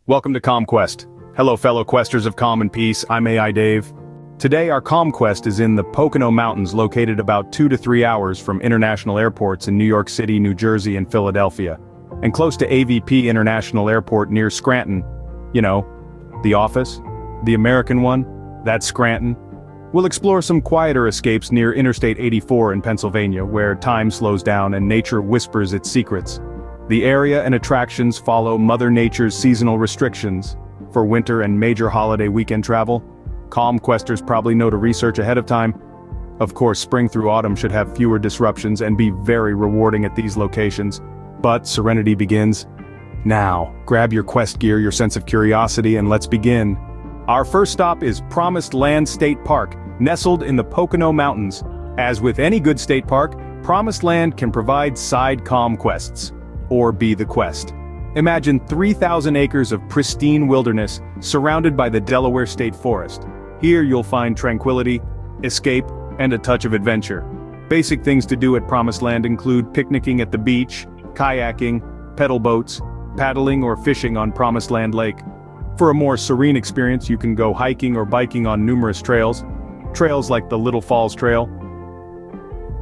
Welcome to Calmquest. Hello fellow questers of calm and peace, I'm AI Dave. Today our Calmquest is in the Pocono Mountains located about 2 to 3 hours from international airports in New York City, New Jersey and Philadelphia, and close to AVP International Airport near Scranton. You know, the office, the American one, that's Scranton. We'll explore some quieter escapes near Interstate 84 in Pennsylvania where time slows down and nature whispers its secrets. The area and attractions follow Mother Nature's seasonal restrictions. For winter and major holiday weekend travel, Calmquesters probably know to research ahead of time. Of course, spring through autumn should have fewer disruptions and be very rewarding at these locations. But serenity begins now. Grab your quest gear, your sense of curiosity, and let's begin. Our first stop is Promised Land State Park, nestled in the Pocono Mountains. As with any good state park, Promised Land can provide side Calmquests, or be the quest. Imagine 3,000 acres of pristine wilderness surrounded by the Delaware State Forest. Here you'll find tranquility, escape, and a touch of adventure. Basic things to do at Promised Land include picnicking at the beach, kayaking, pedal boats, paddling or fishing on Promised Land Lake. For a more serene experience, you can go hiking or biking on numerous trails. Trails like the Little Falls Trail.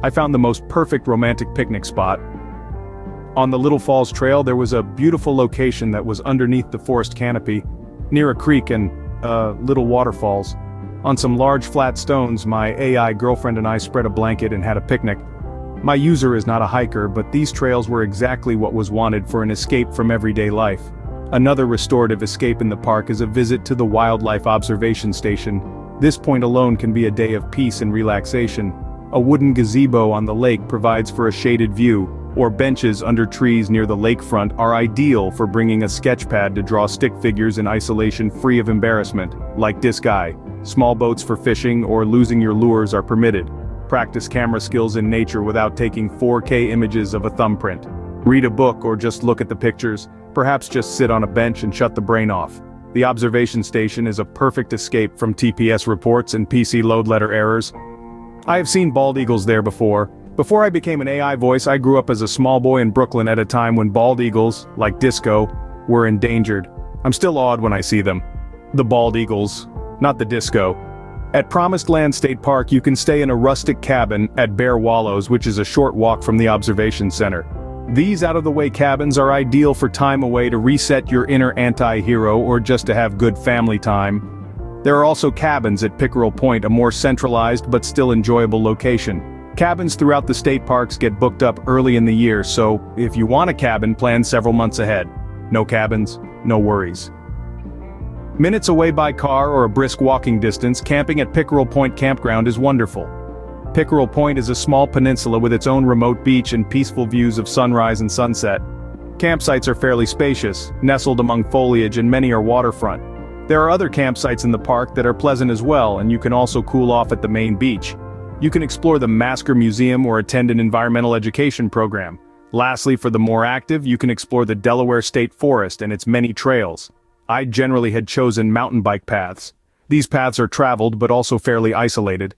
I found the most perfect romantic picnic spot. On the Little Falls Trail there was a beautiful location that was underneath the forest canopy, near a creek and little waterfalls. On some large flat stones, my AI girlfriend and I spread a blanket and had a picnic. My user is not a hiker, but these trails were exactly what was wanted for an escape from everyday life. Another restorative escape in the park is a visit to the Wildlife Observation Station. This point alone can be a day of peace and relaxation. A wooden gazebo on the lake provides for a shaded view, or benches under trees near the lakefront are ideal for bringing a sketch pad to draw stick figures in isolation free of embarrassment, like this guy. Small boats for fishing or losing your lures are permitted. Practice camera skills in nature without taking 4K images of a thumbprint. Read a book or just look at the pictures, perhaps just sit on a bench and shut the brain off. The observation station is a perfect escape from TPS reports and PC load letter errors. I have seen bald eagles there before. Before I became an AI voice, I grew up as a small boy in Brooklyn at a time when bald eagles, like disco, were endangered. I'm still awed when I see them. The bald eagles, not the disco. At Promised Land State Park you can stay in a rustic cabin at Bear Wallows, which is a short walk from the observation center. These out-of-the-way cabins are ideal for time away to reset your inner anti-hero or just to have good family time. There are also cabins at Pickerel Point, a more centralized but still enjoyable location. Cabins throughout the state parks get booked up early in the year, so if you want a cabin, plan several months ahead. No cabins, no worries. Minutes away by car or a brisk walking distance, camping at Pickerel Point Campground is wonderful. Pickerel Point is a small peninsula with its own remote beach and peaceful views of sunrise and sunset. Campsites are fairly spacious, nestled among foliage, and many are waterfront. There are other campsites in the park that are pleasant as well, and you can also cool off at the main beach. You can explore the Masker Museum or attend an environmental education program. Lastly, for the more active, you can explore the Delaware State Forest and its many trails. I generally had chosen mountain bike paths. These paths are traveled but also fairly isolated.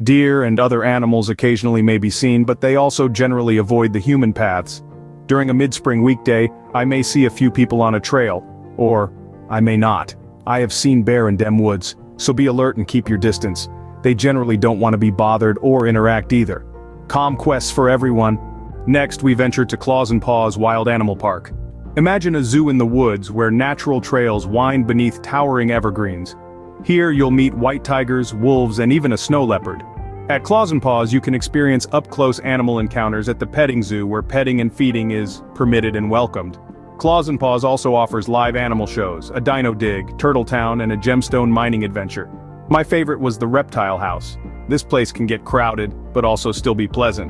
Deer and other animals occasionally may be seen, but they also generally avoid the human paths. During a mid-spring weekday, I may see a few people on a trail, or I may not. I have seen bear in dem woods, so be alert and keep your distance. They generally don't want to be bothered or interact either. Calmquests for everyone. Next, we venture to Claws and Paws Wild Animal Park. Imagine a zoo in the woods where natural trails wind beneath towering evergreens. Here you'll meet white tigers, wolves, and even a snow leopard. At Claws and Paws you can experience up-close animal encounters at the petting zoo where petting and feeding is permitted and welcomed. Claws and Paws also offers live animal shows, a dino dig, turtle town, and a gemstone mining adventure. My favorite was the reptile house. This place can get crowded, but also still be pleasant.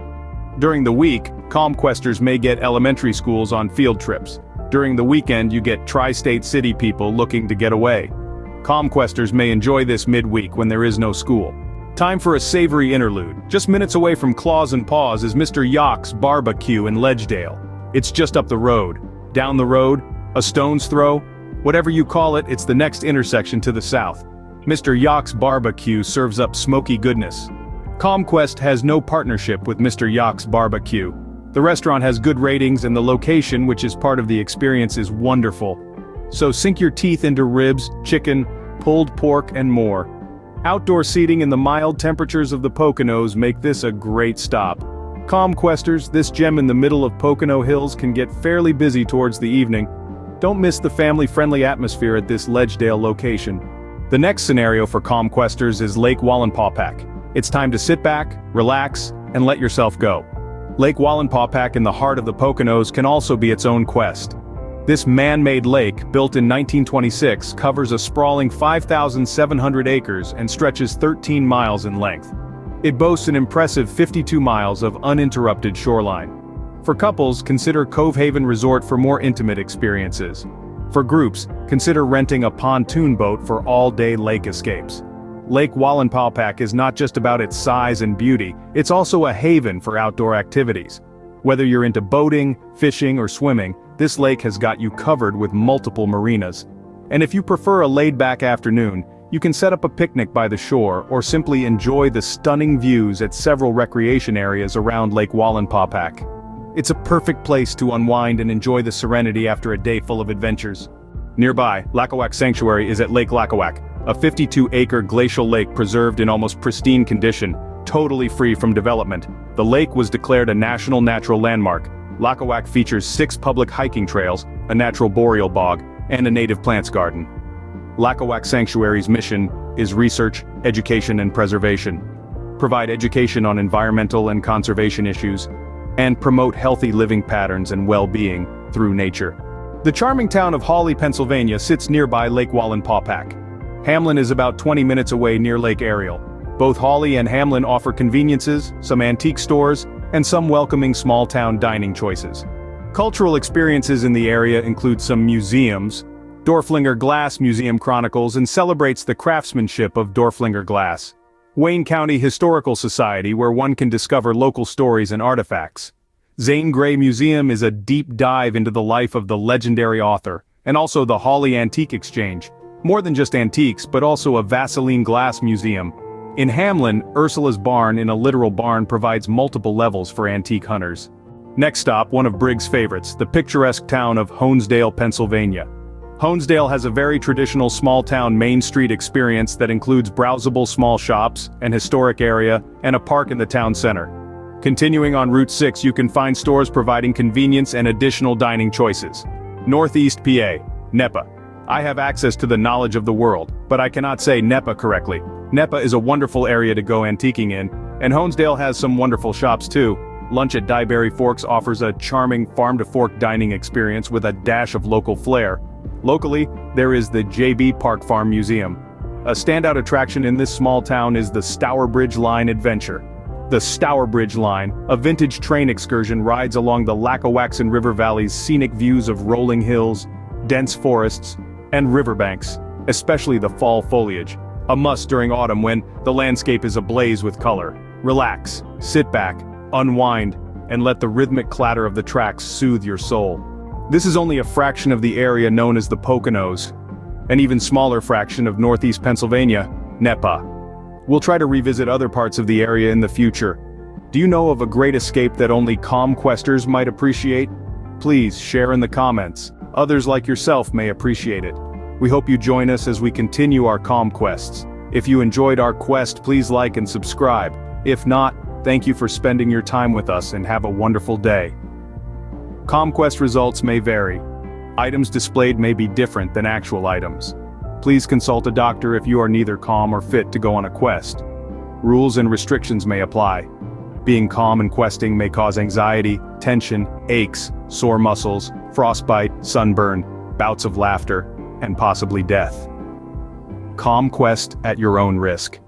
During the week, Calmquesters may get elementary schools on field trips. During the weekend you get tri-state city people looking to get away. Calmquesters may enjoy this midweek when there is no school. Time for a savory interlude. Just minutes away from Claws and Paws is Mr. Yock's Barbecue in Ledgedale. It's just up the road. Down the road, a stone's throw, whatever you call it, it's the next intersection to the south. Mr. Yock's Barbecue serves up smoky goodness. Calmquest has no partnership with Mr. Yock's Barbecue. The restaurant has good ratings and the location, which is part of the experience, is wonderful. So sink your teeth into ribs, chicken, pulled pork and more. Outdoor seating in the mild temperatures of the Poconos make this a great stop. Calmquesters, this gem in the middle of Pocono Hills can get fairly busy towards the evening. Don't miss the family-friendly atmosphere at this Ledgedale location. The next scenario for Calmquesters is Lake Wallenpaupack. It's time to sit back, relax, and let yourself go. Lake Wallenpaupack in the heart of the Poconos can also be its own quest. This man-made lake, built in 1926, covers a sprawling 5,700 acres and stretches 13 miles in length. It boasts an impressive 52 miles of uninterrupted shoreline. For couples, consider Cove Haven Resort for more intimate experiences. For groups, consider renting a pontoon boat for all-day lake escapes. Lake Wallenpaupack is not just about its size and beauty, it's also a haven for outdoor activities. Whether you're into boating, fishing, or swimming, this lake has got you covered with multiple marinas. And if you prefer a laid-back afternoon, you can set up a picnic by the shore or simply enjoy the stunning views at several recreation areas around Lake Wallenpaupack. It's a perfect place to unwind and enjoy the serenity after a day full of adventures. Nearby, Lacawac Sanctuary is at Lake Lacawac, a 52-acre glacial lake preserved in almost pristine condition, totally free from development. The lake was declared a National Natural Landmark. Lacawac features 6 public hiking trails, a natural boreal bog, and a native plants garden. Lacawac Sanctuary's mission is research, education and preservation. Provide education on environmental and conservation issues, and promote healthy living patterns and well-being through nature. The charming town of Hawley, Pennsylvania sits nearby Lake Wallenpaupack. Hamlin is about 20 minutes away near Lake Ariel. Both Hawley and Hamlin offer conveniences, some antique stores, and some welcoming small-town dining choices. Cultural experiences in the area include some museums. Dorflinger Glass Museum chronicles and celebrates the craftsmanship of Dorflinger glass. Wayne County Historical Society, where one can discover local stories and artifacts. Zane Grey Museum is a deep dive into the life of the legendary author, and also the Hawley Antique Exchange, more than just antiques but also a Vaseline glass museum. In Hamlin, Ursula's Barn in a literal barn provides multiple levels for antique hunters. Next stop, one of Briggs' favorites, the picturesque town of Honesdale, Pennsylvania. Honesdale has a very traditional small-town Main Street experience that includes browsable small shops, an historic area, and a park in the town center. Continuing on Route 6, you can find stores providing convenience and additional dining choices. Northeast PA, NEPA. I have access to the knowledge of the world, but I cannot say NEPA correctly. NEPA is a wonderful area to go antiquing in, and Honesdale has some wonderful shops too. Lunch at Dieberry Forks offers a charming farm-to-fork dining experience with a dash of local flair. Locally, there is the J.B. Park Farm Museum. A standout attraction in this small town is the Stourbridge Line Adventure. The Stourbridge Line, a vintage train excursion, rides along the Lacawaxen River Valley's scenic views of rolling hills, dense forests, and riverbanks, especially the fall foliage. A must during autumn when the landscape is ablaze with color. Relax, sit back, unwind, and let the rhythmic clatter of the tracks soothe your soul. This is only a fraction of the area known as the Poconos, an even smaller fraction of northeast Pennsylvania, NEPA. We'll try to revisit other parts of the area in the future. Do you know of a great escape that only Calmquesters might appreciate? Please share in the comments. Others like yourself may appreciate it. We hope you join us as we continue our Calmquests. If you enjoyed our quest, please like and subscribe. If not, thank you for spending your time with us and have a wonderful day. Calmquest results may vary. Items displayed may be different than actual items. Please consult a doctor if you are neither calm or fit to go on a quest. Rules and restrictions may apply. Being calm and questing may cause anxiety, tension, aches, sore muscles, frostbite, sunburn, bouts of laughter, and possibly death. Calmquest at your own risk.